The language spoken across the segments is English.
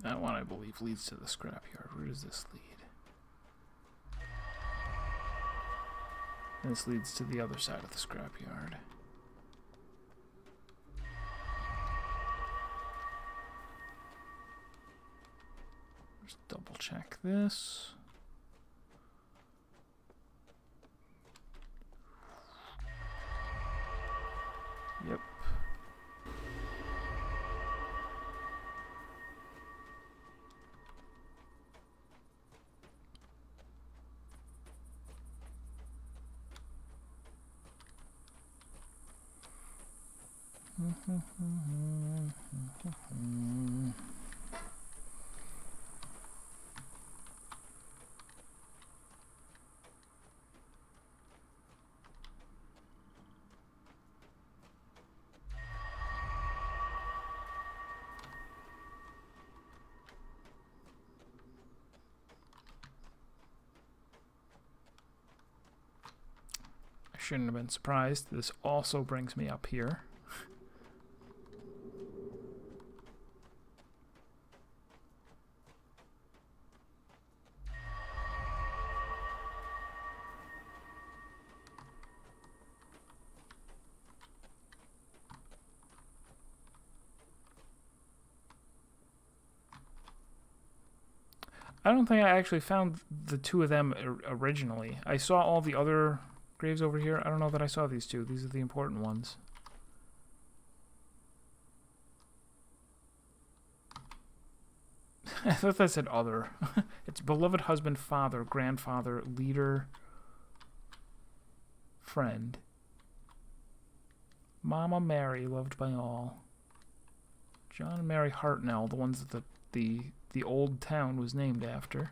That one, I believe, leads to the scrapyard. Where does this lead? This leads to the other side of the scrapyard. Just double check this. Yep. Shouldn't have been surprised. This also brings me up here. I don't think I actually found the two of them originally. I saw all the other graves over here. I don't know that I saw these two. These are the important ones. I thought that said other. It's beloved husband, father, grandfather, leader, friend. Mama Mary, loved by all. John and Mary Hartnell, the ones that the old town was named after.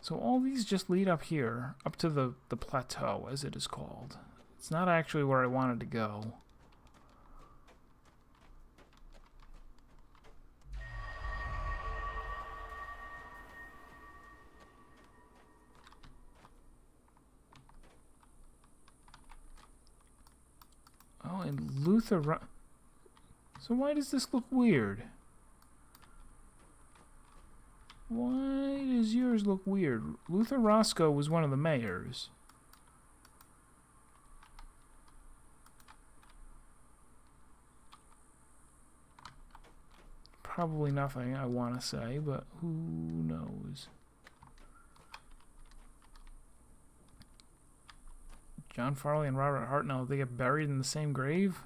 So all these just lead up here, up to the plateau, as it is called. It's not actually where I wanted to go. Oh, and Luther... So why does this look weird? Why does yours look weird? Luther Roscoe was one of the mayors. Probably nothing I want to say, but who knows? John Farley and Robert Hartnell, they get buried in the same grave?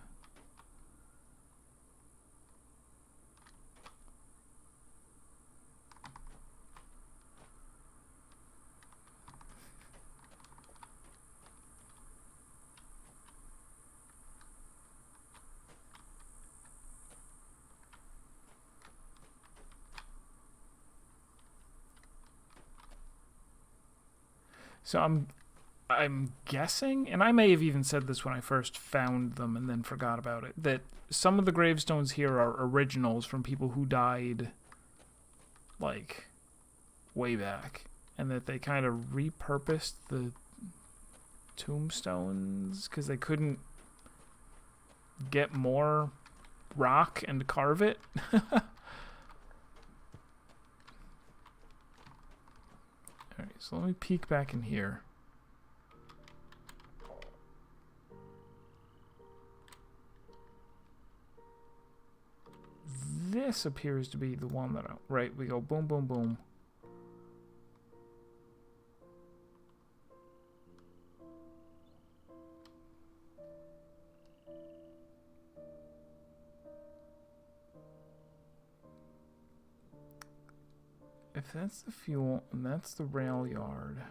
So I'm guessing, and I may have even said this when I first found them and then forgot about it, that some of the gravestones here are originals from people who died, like, way back, and that they kind of repurposed the tombstones because they couldn't get more rock and carve it. Alright, so let me peek back in here. This appears to be the one that right, we go boom, boom, boom. If that's the fuel, and that's the rail yard.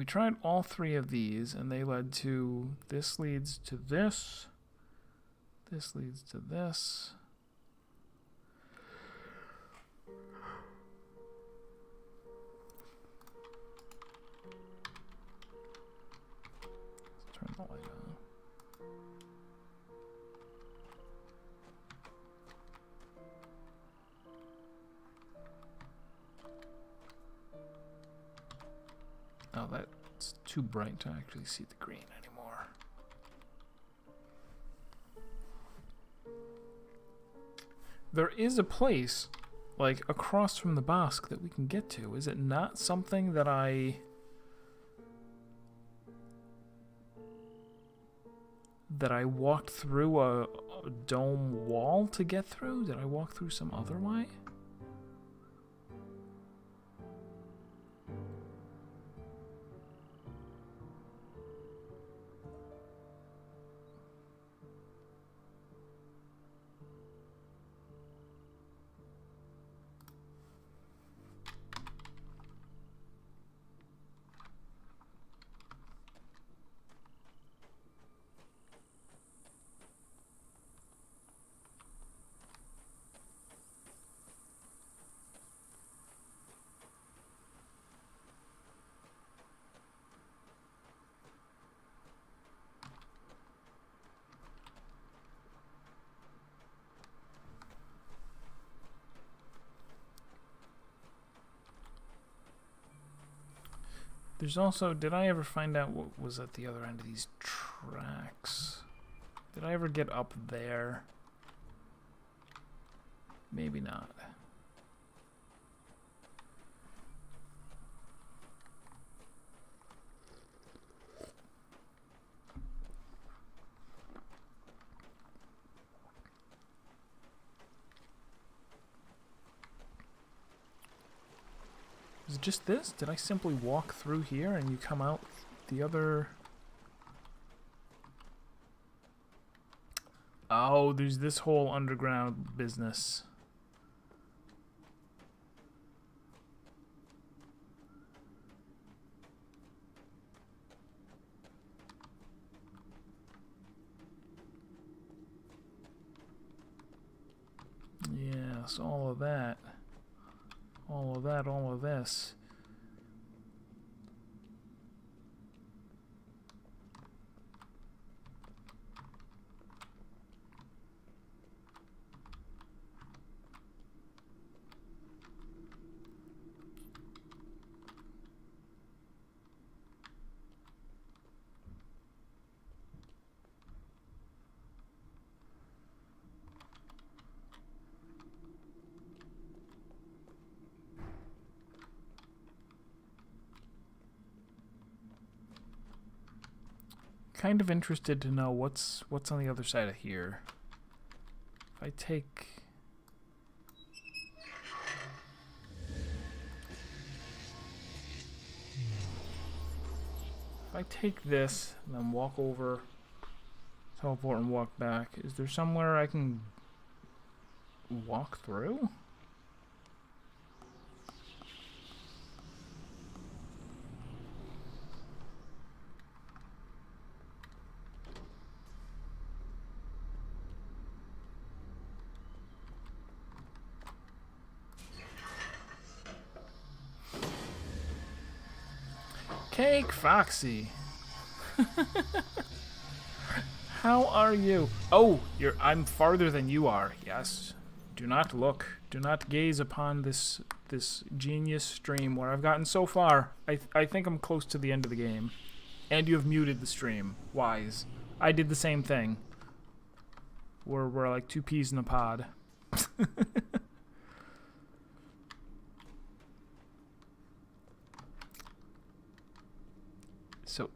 We tried all three of these, and they led to this leads to this. This leads to this. Let's turn the light on. Oh, that's too bright to actually see the green anymore. There is a place, like, across from the Bosque that we can get to. Is it not something that I walked through a dome wall to get through? Did I walk through some other way? There's also, did I ever find out what was at the other end of these tracks? Did I ever get up there? Maybe not. Is it just this? Did I simply walk through here and you come out the other... Oh, there's this whole underground business. Yes, all of that. All of that, all of this. Kind of interested to know what's on the other side of here. If I take this and then walk over, teleport and walk back, is there somewhere I can walk through? Cake Foxy. How are you? Oh, I'm farther than you are. Yes. Do not look. Do not gaze upon this genius stream where I've gotten so far. I think I'm close to the end of the game. And you have muted the stream. Wise. I did the same thing. We're like two peas in a pod. So,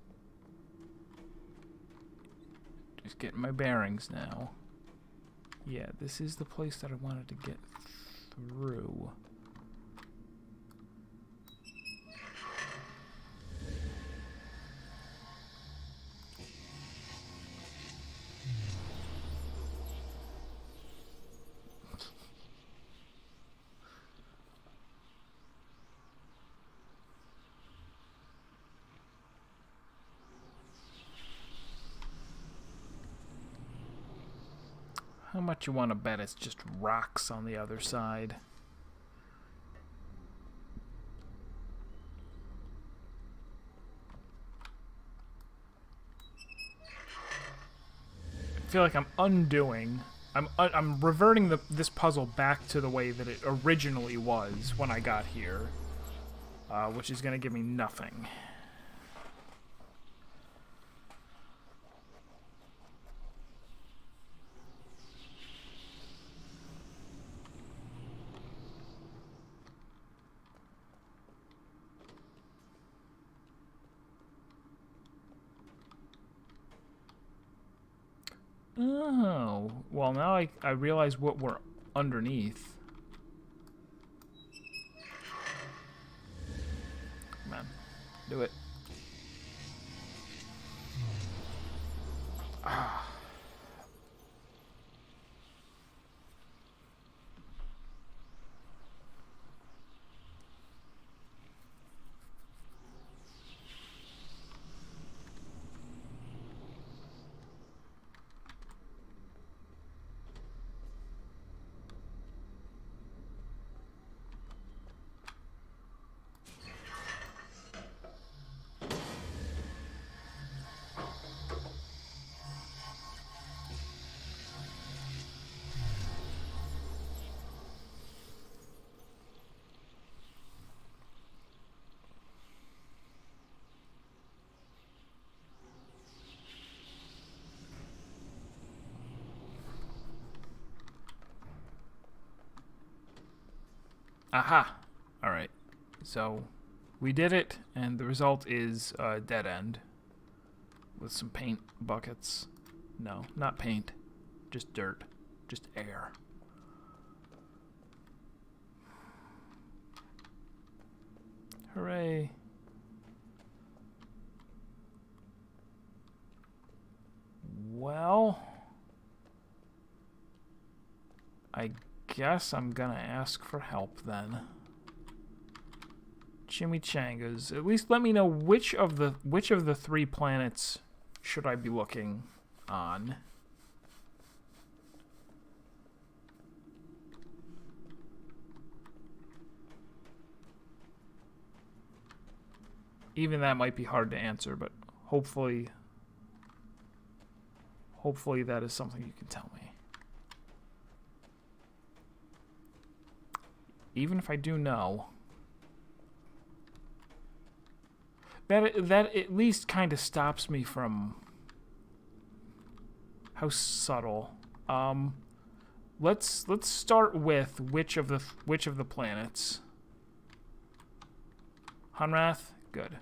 just getting my bearings now. Yeah, this is the place that I wanted to get through. How much you want to bet it's just rocks on the other side? I feel like I'm undoing. I'm reverting this puzzle back to the way that it originally was when I got here, which is going to give me nothing. Oh, well now I realize what we're underneath. Come on, do it. Ah. Aha! Alright. So, we did it, and the result is a dead end. With some paint buckets. No, not paint. Just dirt. Just air. Hooray. Well, I guess I'm gonna ask for help then. Chimichangas. At least let me know which of the 3 planets should I be looking on. Even that might be hard to answer, but hopefully that is something you can tell me. Even if I do know, that at least kind of stops me from how subtle. Let's start with which of the planets. Hunrath, good.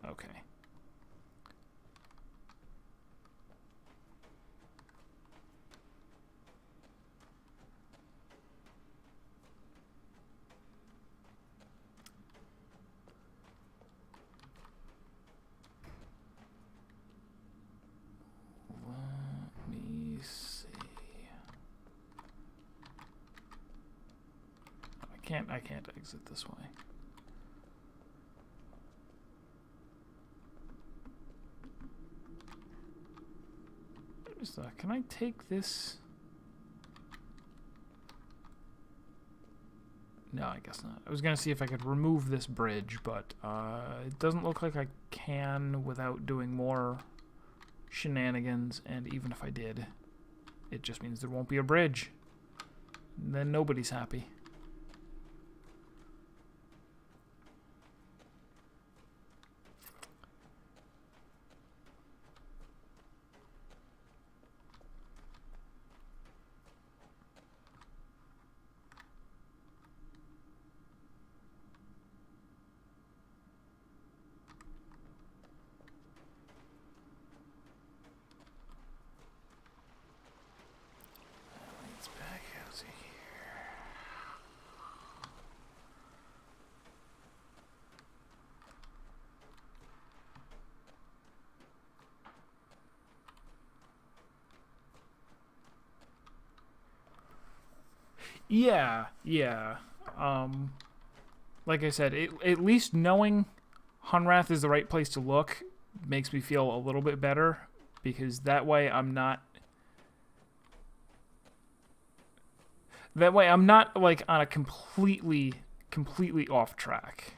Okay. I can't exit this way. Can I take this? No, I guess not. I was gonna see if I could remove this bridge, but it doesn't look like I can without doing more shenanigans, and even if I did, it just means there won't be a bridge. Then nobody's happy. Yeah. Like I said, at least knowing Hunrath is the right place to look makes me feel a little bit better, because that way I'm not That way I'm not, like, on a completely off track.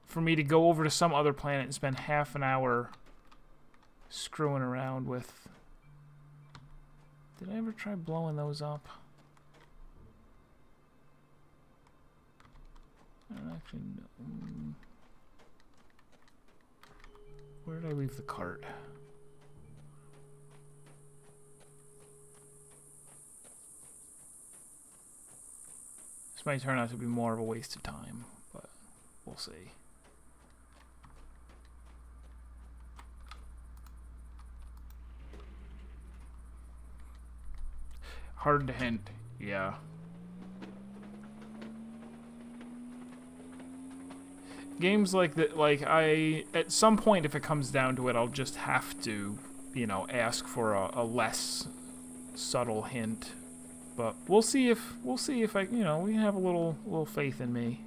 For me to go over to some other planet and spend half an hour screwing around with... Did I ever try blowing those up? I don't actually know. Where did I leave the cart? This might turn out to be more of a waste of time, but we'll see. Hard to hint, yeah. Games like that, like, at some point, if it comes down to it, I'll just have to, you know, ask for a less subtle hint. But we'll see if I, you know, we have a little faith in me.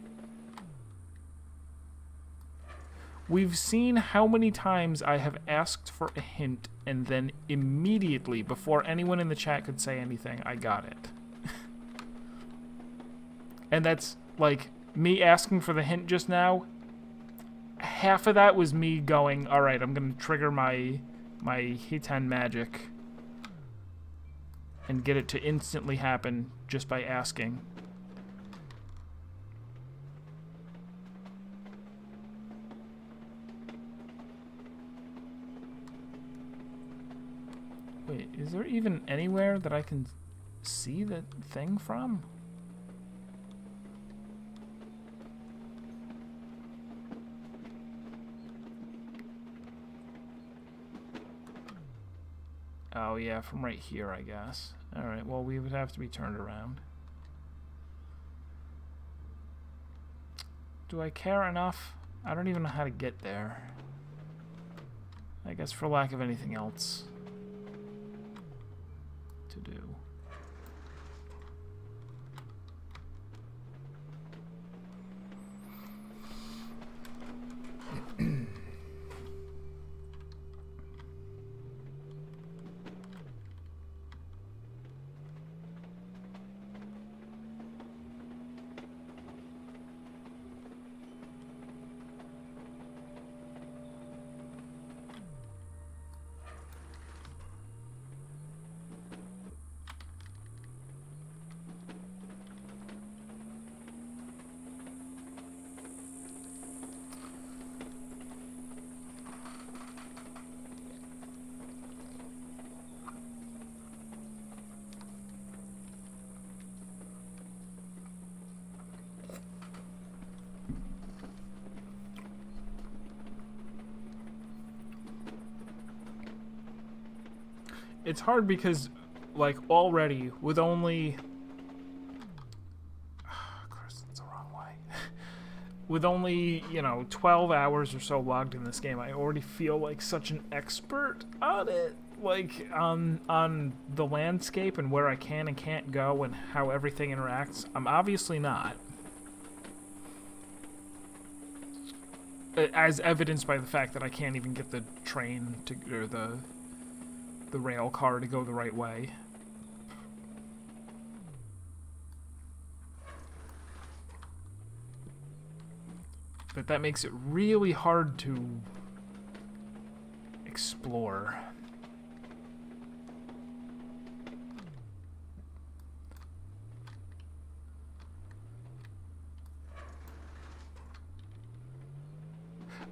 We've seen how many times I have asked for a hint and then immediately, before anyone in the chat could say anything, I got it. And that's, like, me asking for the hint just now. Half of that was me going, alright, I'm gonna trigger my Hitan magic and get it to instantly happen just by asking. Wait, is there even anywhere that I can see the thing from? Oh yeah, from right here, I guess. Alright, well, we would have to be turned around. Do I care enough? I don't even know how to get there. I guess for lack of anything else to do. It's hard because, like, already, with only... Of course, that's the wrong way. With only, you know, 12 hours or so logged in this game, I already feel like such an expert on it. Like, on the landscape and where I can and can't go and how everything interacts. I'm obviously not. As evidenced by the fact that I can't even get the train to, or the rail car to go the right way. But that makes it really hard to explore.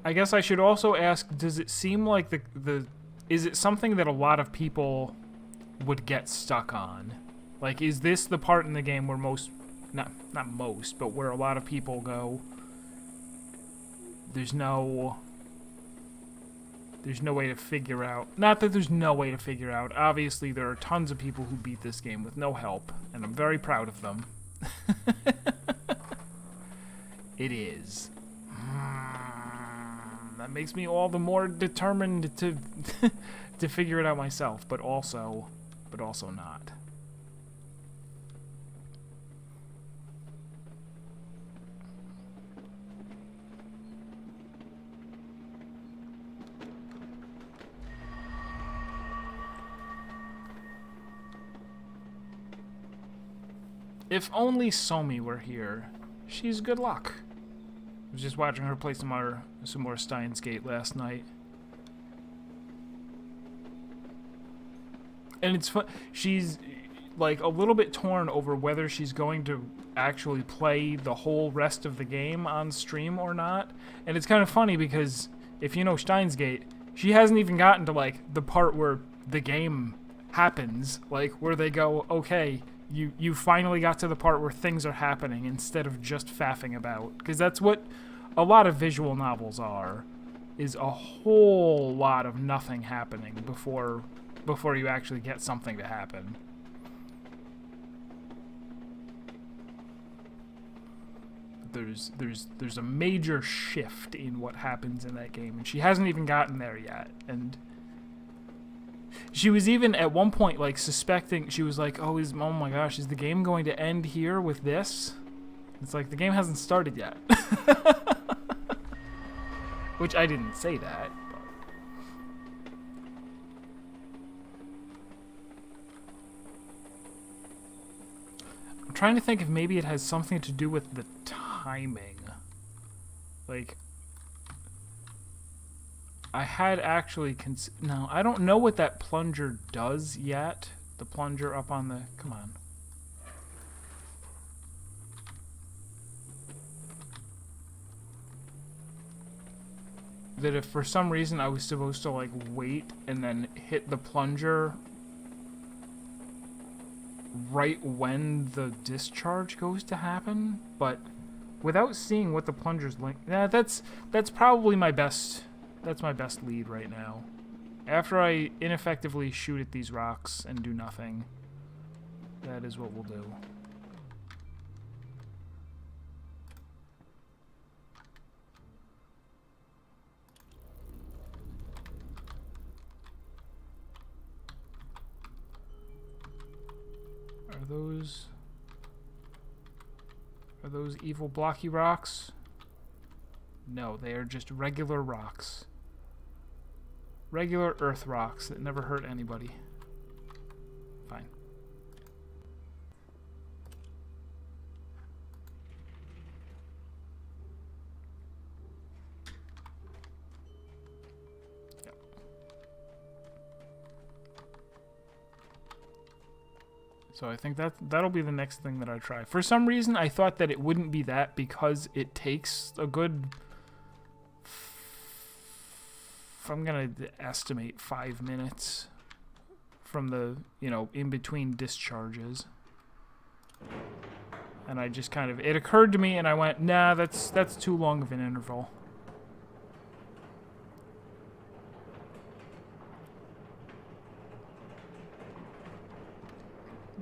I guess I should also ask, does it seem like is it something that a lot of people would get stuck on? Like, is this the part in the game where not most, but where a lot of people go, there's no way to figure out. Not that there's no way to figure out. Obviously, there are tons of people who beat this game with no help, and I'm very proud of them. It is. That makes me all the more determined to to figure it out myself, but also not. If only Somi were here. She's good luck. I was just watching her play some more Steins Gate last night. And it's fun. She's like a little bit torn over whether she's going to actually play the whole rest of the game on stream or not. And it's kind of funny because if you know Steins Gate, she hasn't even gotten to like the part where the game happens, like where they go, okay, you finally got to the part where things are happening instead of just faffing about. Because that's what a lot of visual novels are, is a whole lot of nothing happening before you actually get something to happen. There's a major shift in what happens in that game, and she hasn't even gotten there yet. And she was even at one point like suspecting. She was like, "Oh my gosh, is the game going to end here with this?" It's like the game hasn't started yet. Which I didn't say that. I'm trying to think if maybe it has something to do with the timing. Like, I had actually no, I don't know what that plunger does yet. The plunger up on the... Come on. That if for some reason I was supposed to, like, wait and then hit the plunger right when the discharge goes to happen, but without seeing what the plunger's link... Yeah, that's probably my best... That's my best lead right now. After I ineffectively shoot at these rocks and do nothing, that is what we'll do. Are those evil blocky rocks? No, they are just regular rocks. Regular earth rocks that never hurt anybody. Fine. Yep. So I think that'll be the next thing that I try. For some reason, I thought that it wouldn't be that because it takes a good... I'm gonna estimate 5 minutes from the, in between discharges. And I just kind of, it occurred to me and I went, nah, that's too long of an interval.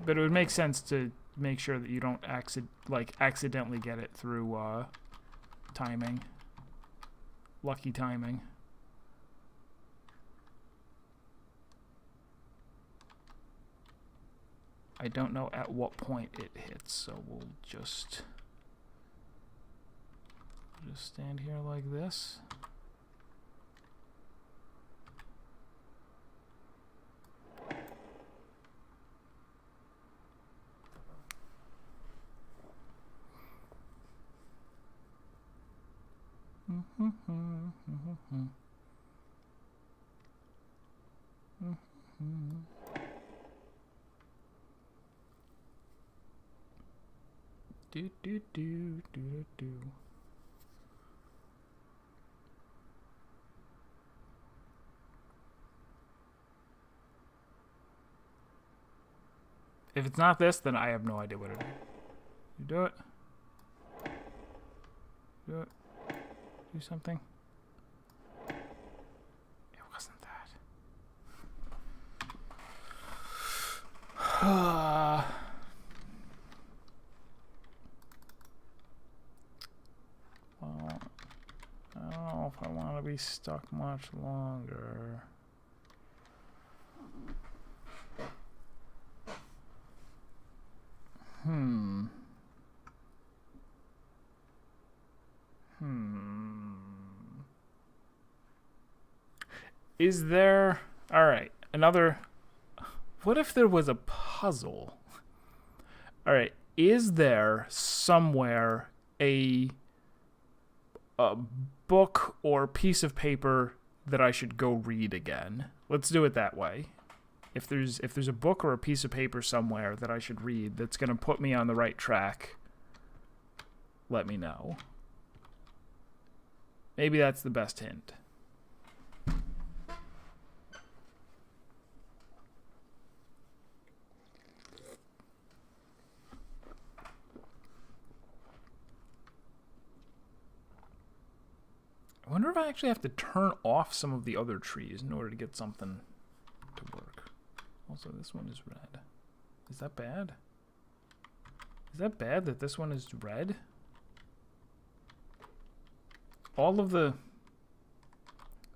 But it would make sense to make sure that you don't accidentally get it through timing. Lucky timing. I don't know at what point it hits, so we'll just stand here like this. Do do do do do. If it's not this, then I have no idea what it is. You do it. Do it. Do something. It wasn't that. Well, I don't know if I want to be stuck much longer. Is there... Alright, another... What if there was a puzzle? Alright, is there somewhere a book or piece of paper that I should go read again? Let's do it that way. If there's a book or a piece of paper somewhere that I should read that's going to put me on the right track, let me know. Maybe that's the best hint. I wonder if I actually have to turn off some of the other trees in order to get something to work. Also, this one is red. Is that bad? Is that bad that this one is red? All of the...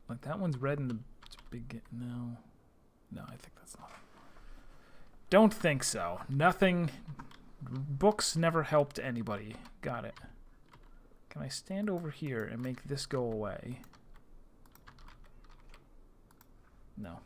Like, that one's red in the big... No. No, I think that's not... Don't think so. Nothing... Books never helped anybody. Got it. Can I stand over here and make this go away? No.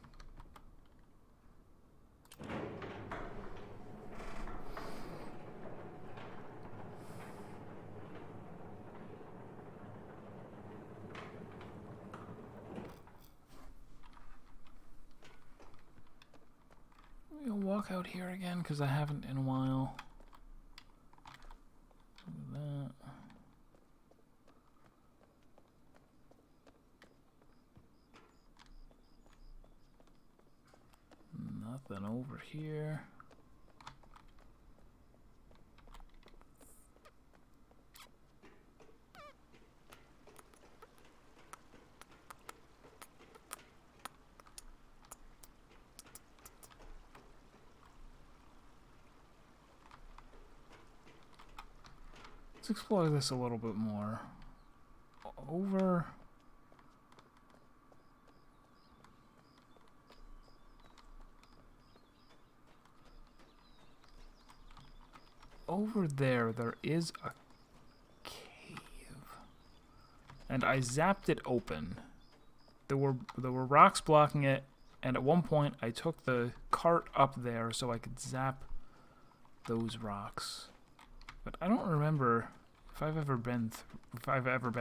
We'll walk out here again because I haven't in a while. Look at that. Nothing over here. Let's explore this a little bit more. Over there is a cave, and I zapped it open. There were rocks blocking it, and at one point I took the cart up there so I could zap those rocks. But I don't remember if I've ever been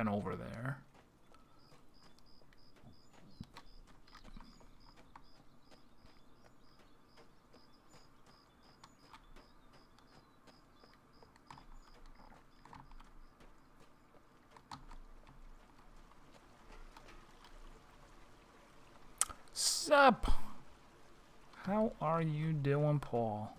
over there. Sup? How are you doing, Paul?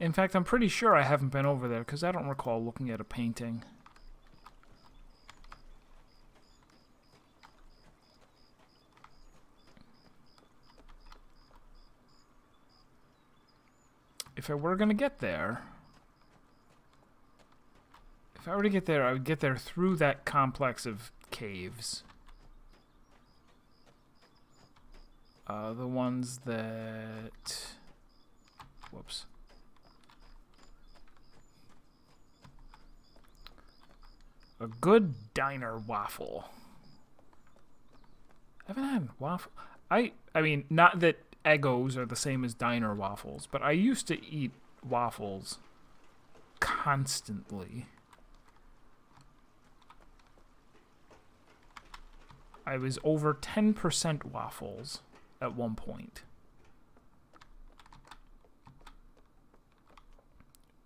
In fact, I'm pretty sure I haven't been over there because I don't recall looking at a painting. If I were to get there... If I were to get there, I would get there through that complex of caves. The ones that... Whoops. A good diner waffle. I haven't had waffle... I mean, not that Eggos are the same as diner waffles, but I used to eat waffles constantly. I was over 10% waffles at one point.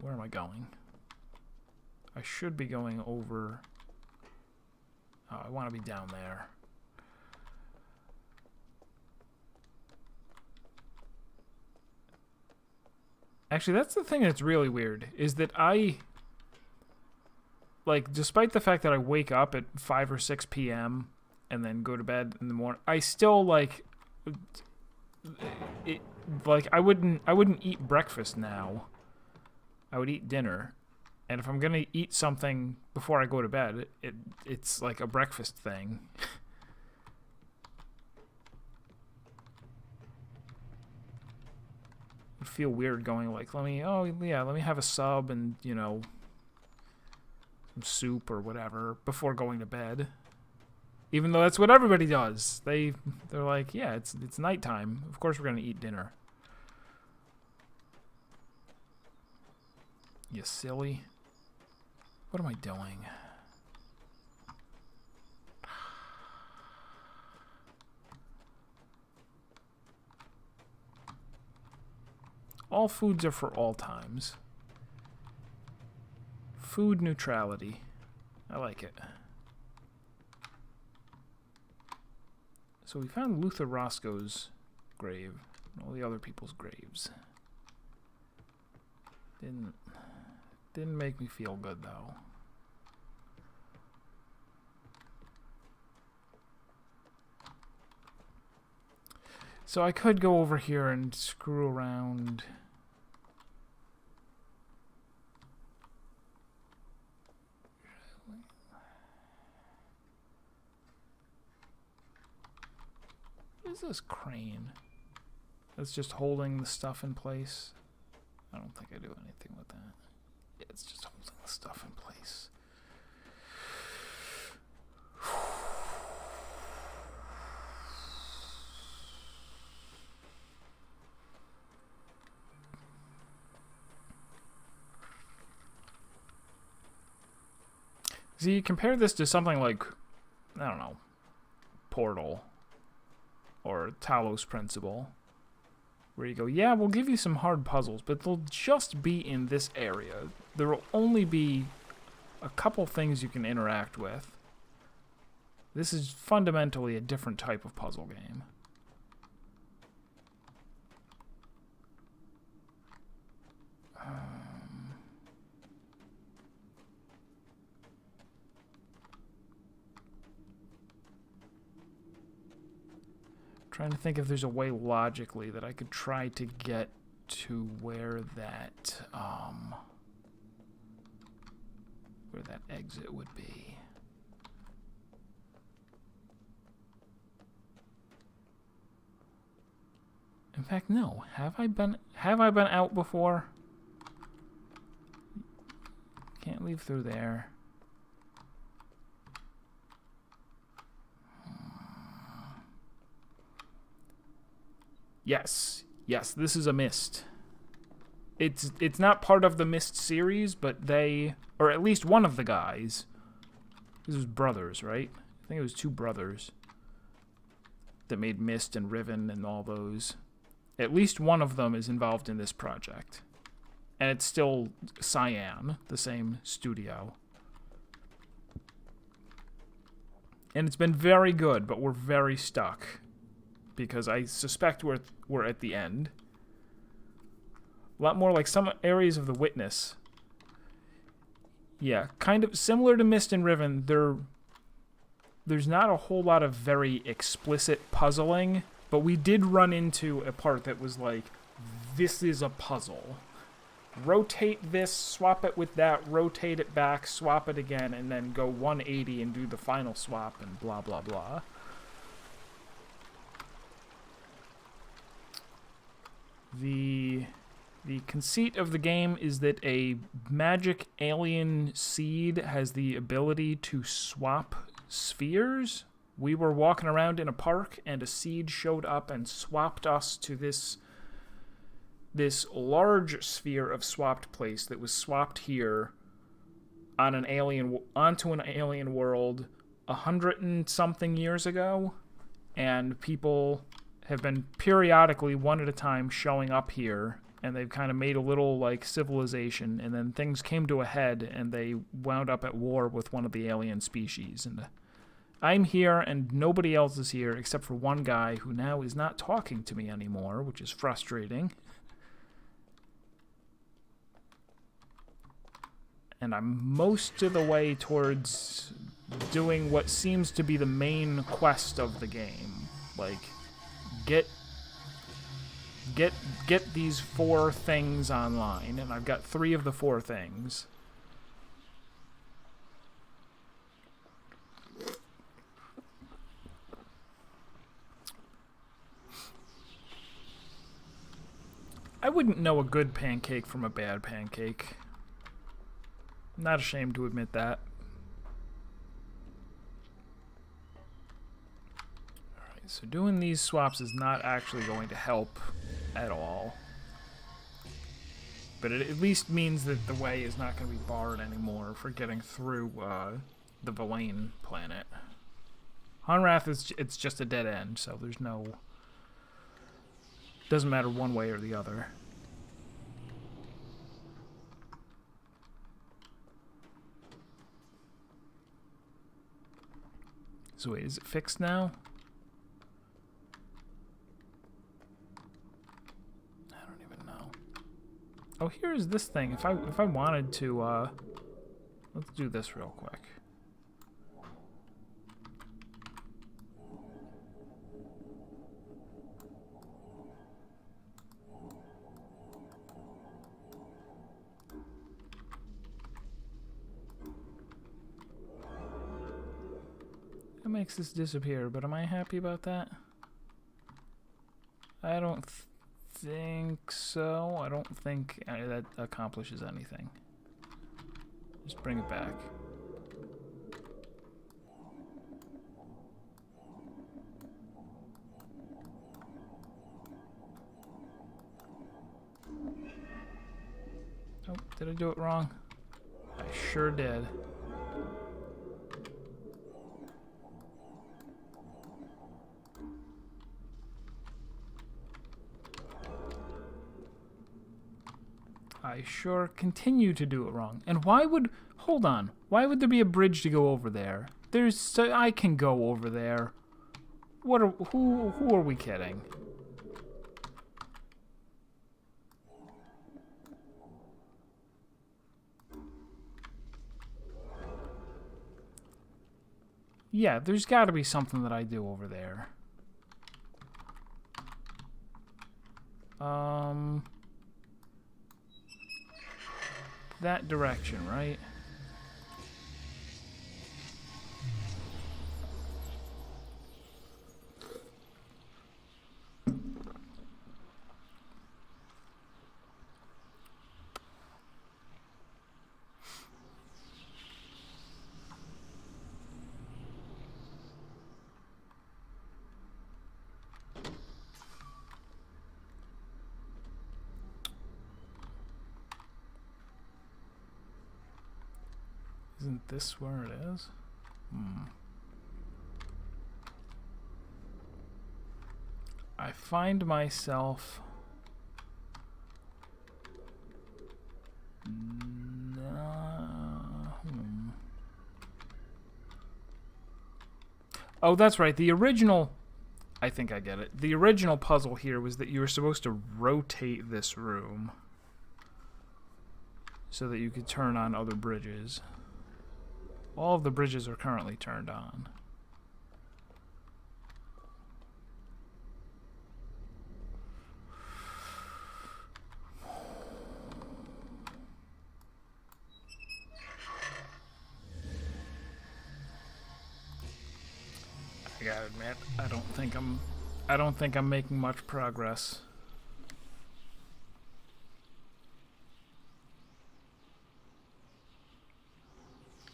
Where am I going? I should be going over... Oh, I want to be down there. Actually, that's the thing that's really weird, is that I... Like, despite the fact that I wake up at 5 or 6 p.m., and then go to bed in the morning, I still like I wouldn't eat breakfast now. I would eat dinner, and if I'm gonna eat something before I go to bed, it's like a breakfast thing. It would feel weird going like, let me have a sub and, you know, some soup or whatever before going to bed. Even though that's what everybody does. They're like, yeah, it's nighttime. Of course we're gonna eat dinner. You silly. What am I doing? All foods are for all times. Food neutrality. I like it. So we found Luther Roscoe's grave. And all the other people's graves. Didn't make me feel good, though. So I could go over here and screw around. What is this crane? That's just holding the stuff in place. I don't think I do anything with that. Yeah, it's just holding the stuff in place. See, compare this to something like, I don't know, Portal or Talos Principle, where you go, yeah, we'll give you some hard puzzles, but they'll just be in this area. There will only be a couple things you can interact with. This is fundamentally a different type of puzzle game. Trying to think if there's a way logically that I could try to get to where that exit would be. In fact, no. Have I been out before? Can't leave through there. Yes, this is a Myst. It's not part of the Myst series, but they, or at least one of the guys, this was brothers, right? I think it was two brothers that made Myst and Riven and all those. At least one of them is involved in this project. And it's still Cyan, the same studio. And it's been very good, but we're very stuck. Because I suspect we're at the end. A lot more like some areas of the Witness. Yeah, kind of similar to Myst and Riven. There's not a whole lot of very explicit puzzling, but we did run into a part that was like, this is a puzzle. Rotate this, swap it with that, rotate it back, swap it again, and then go 180 and do the final swap and blah, blah, blah. The conceit of the game is that a magic alien seed has the ability to swap spheres. We were walking around in a park and a seed showed up and swapped us to this large sphere of swapped place that was swapped here on onto an alien world 100 and something years ago, and people have been periodically, one at a time, showing up here, and they've kind of made a little, like, civilization, and then things came to a head, and they wound up at war with one of the alien species. And I'm here, and nobody else is here, except for one guy who now is not talking to me anymore, which is frustrating. And I'm most of the way towards doing what seems to be the main quest of the game. Like, get these 4 things online, and I've got 3 of the 4 things. I wouldn't know a good pancake from a bad pancake. I'm not ashamed to admit that. So doing these swaps is not actually going to help at all. But it at least means that the way is not going to be barred anymore for getting through the Villain planet. Hunrath it's just a dead end, so there's no... Doesn't matter one way or the other. So wait, is it fixed now? I don't even know. Oh, here's this thing. If I wanted to, let's do this real quick. It makes this disappear, but am I happy about that? I don't think so. I don't think that accomplishes anything. Just bring it back. Oh, did I do it wrong? I sure did. I sure continue to do it wrong. And why would... Hold on. Why would there be a bridge to go over there? There's... I can go over there. What are... Who are we kidding? Yeah, there's got to be something that I do over there. That direction, right? Isn't this where it is? I find myself... Oh, that's right. The original... I think I get it. The original puzzle here was that you were supposed to rotate this room so that you could turn on other bridges. All of the bridges are currently turned on. I gotta admit, I don't think I'm making much progress.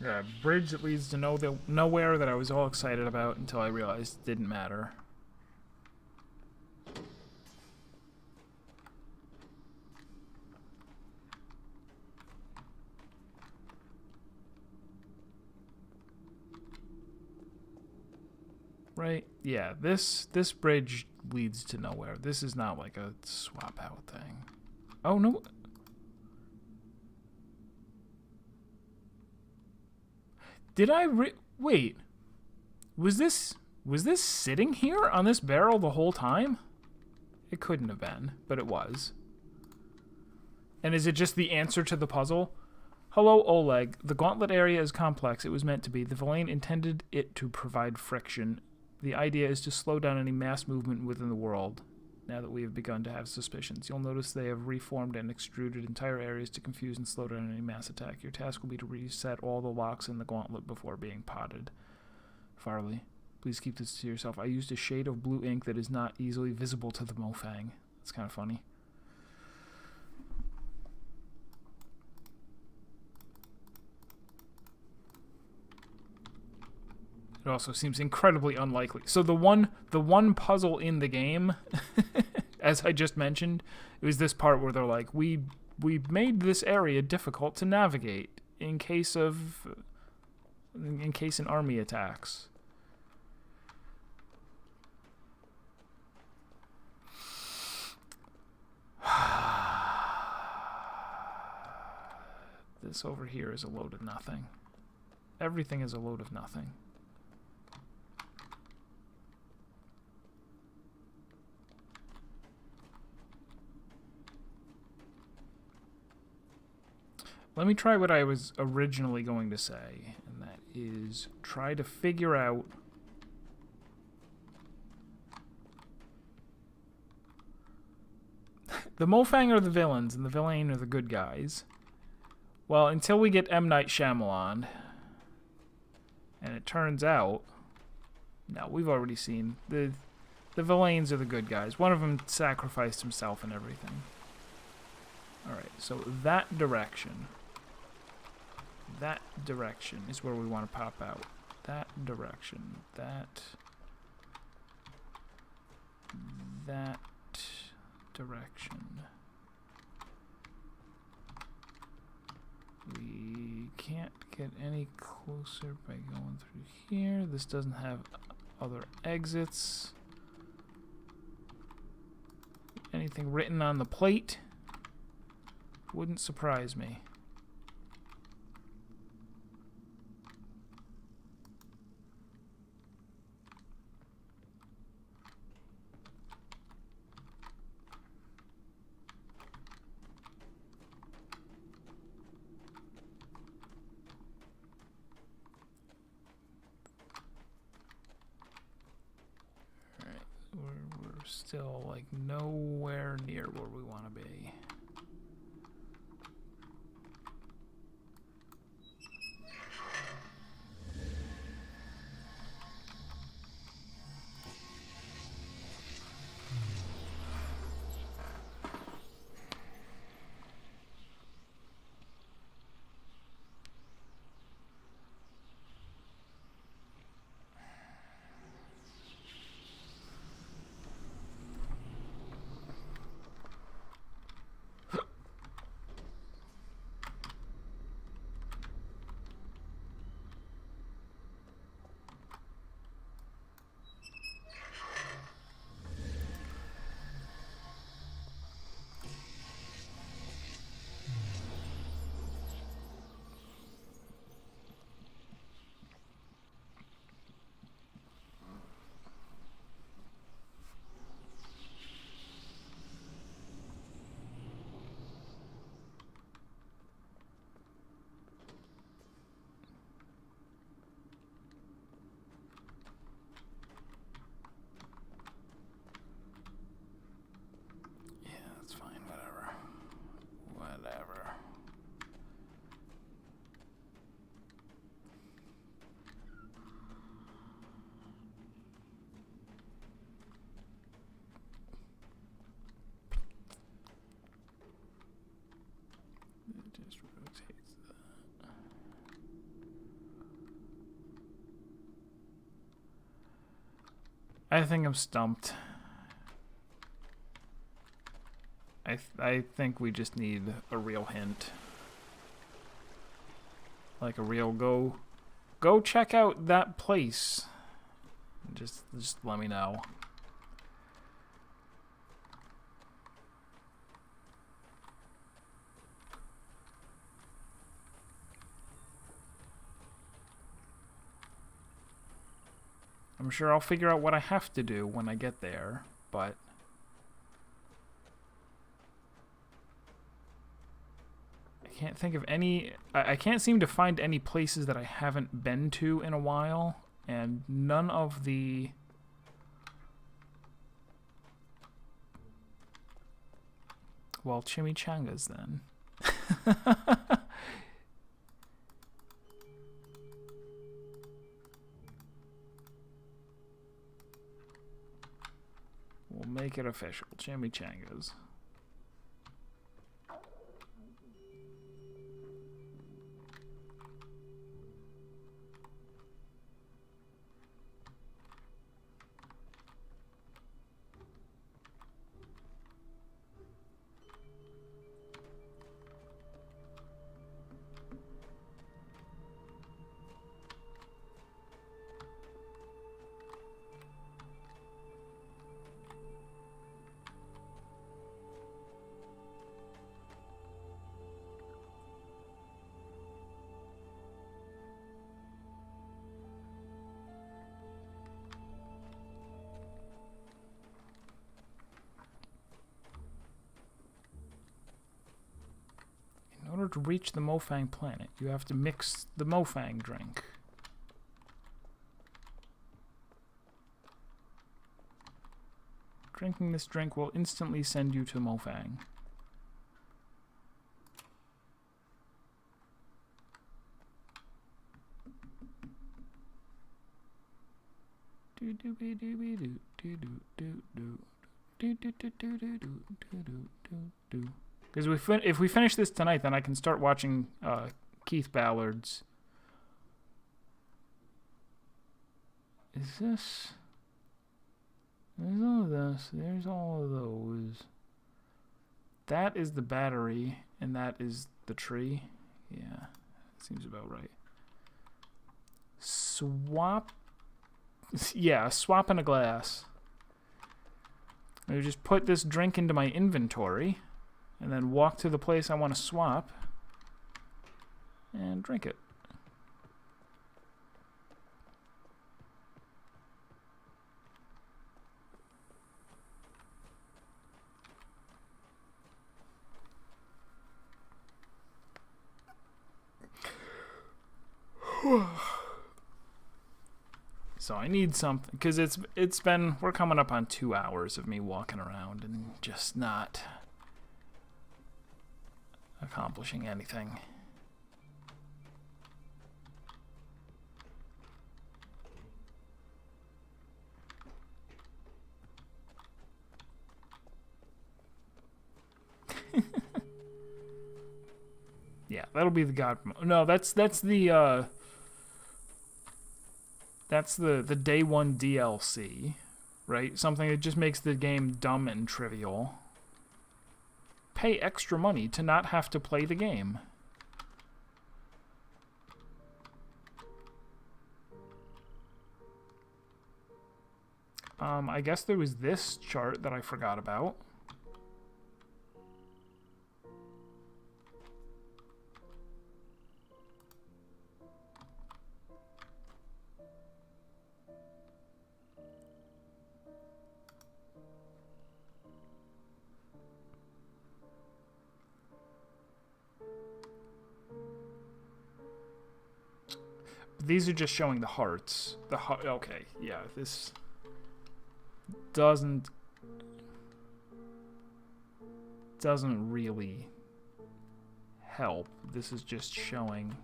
Yeah, a bridge that leads to nowhere that I was all excited about until I realized it didn't matter. Right? Yeah, this bridge leads to nowhere. This is not like a swap out thing. Oh, no. Did I wait? Was this sitting here on this barrel the whole time? It couldn't have been, but it was. And is it just the answer to the puzzle? Hello, Oleg. The gauntlet area is complex. It was meant to be. The Villain intended it to provide friction. The idea is to slow down any mass movement within the world. Now that we have begun to have suspicions, you'll notice they have reformed and extruded entire areas to confuse and slow down any mass attack. Your task will be to reset all the locks in the gauntlet before being potted. Farley, please keep this to yourself. I used a shade of blue ink that is not easily visible to the Mofang. It's kind of funny. It also seems incredibly unlikely. So the one puzzle in the game, as I just mentioned, it was this part where they're like, we made this area difficult to navigate in case an army attacks. This over here is a load of nothing. Everything is a load of nothing. Let me try what I was originally going to say, and that is try to figure out the Mofang are the villains and the Villain are the good guys. Well, until we get M. Night Shyamalan, and it turns out, no, we've already seen the Villains are the good guys. One of them sacrificed himself and everything. All right, so that direction is where we want to pop out. That direction, that direction. We can't get any closer by going through here. This doesn't have other exits. Anything written on the plate? Wouldn't surprise me. We're still like nowhere near where we want to be. I think I'm stumped. I think we just need a real hint. Like a real go check out that place. Just let me know. I'm sure I'll figure out what I have to do when I get there, but I can't think of any. I can't seem to find any places that I haven't been to in a while, and none of the well, chimichangas then. We'll make it official. Chimichangas. to reach the Mofang planet, you have to mix the Mofang drink. Drinking this drink will instantly send you to Mofang. Because if we finish this tonight, then I can start watching Keith Ballard's. Is this? There's all of this. There's all of those. That is the battery, and that is the tree. Yeah, seems about right. Swap. Yeah, swap in a glass. I just put this drink into my inventory, and then walk to the place I want to swap, and drink it. So I need something, because we're coming up on 2 hours of me walking around and just not accomplishing anything. Yeah, that'll be the god. No, that's the day one DLC, right? Something that just makes the game dumb and trivial. Pay extra money to not have to play the game. I guess there was this chart that I forgot about. These are just showing the hearts. Okay, yeah, this doesn't really help. This is just showing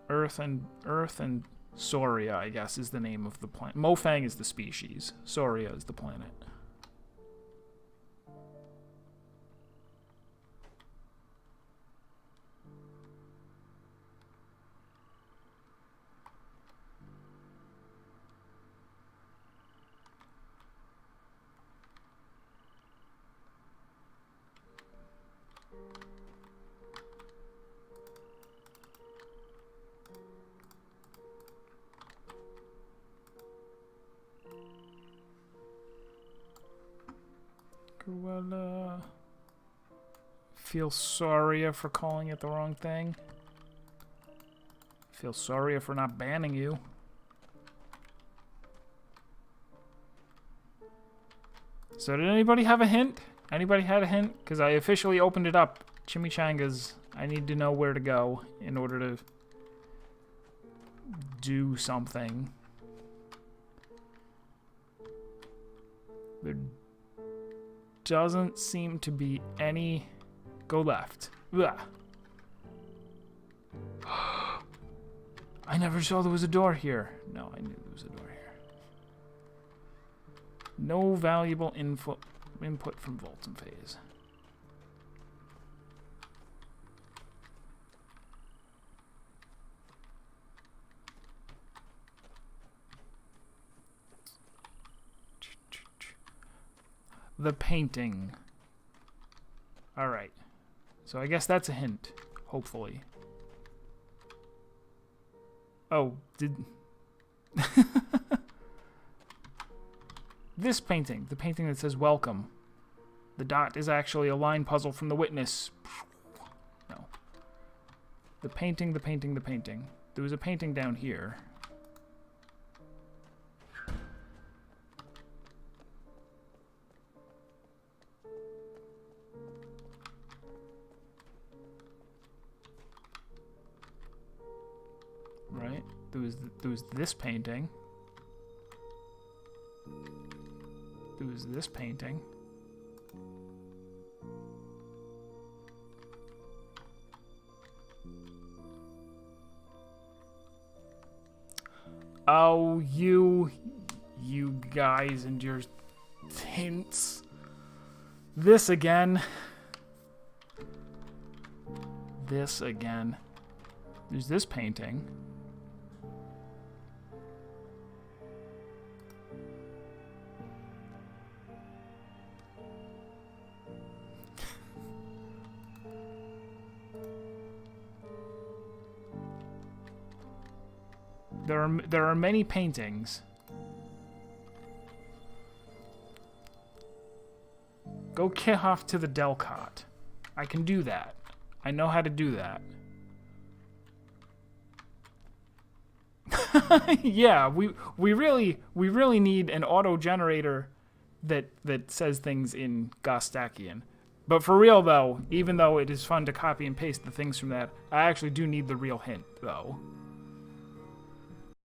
Earth and Soria, I guess, is the name of the planet. Mofang is the species. Soria is the planet. Feel sorry for calling it the wrong thing. Feel sorry for not banning you. So did anybody have a hint? Anybody had a hint? Because I officially opened it up. Chimichangas. I need to know where to go in order to do something. There doesn't seem to be any... Go left. Ugh. I never saw there was a door here. No, I knew there was a door here. No valuable input from Volton Phase. The painting. All right. So I guess that's a hint, hopefully. Oh, did... This painting, the painting that says welcome. The dot is actually a line puzzle from the witness. No. The painting, the painting, the painting. There was a painting down here. right? There was this painting. There was this painting. Oh, you guys and your tints. This again. This again. There's this painting. There are many paintings. Go kick off to the Delcott. I can do that. I know how to do that. Yeah, we really need an auto generator that says things in Gostakian. But for real though, even though it is fun to copy and paste the things from that, I actually do need the real hint though.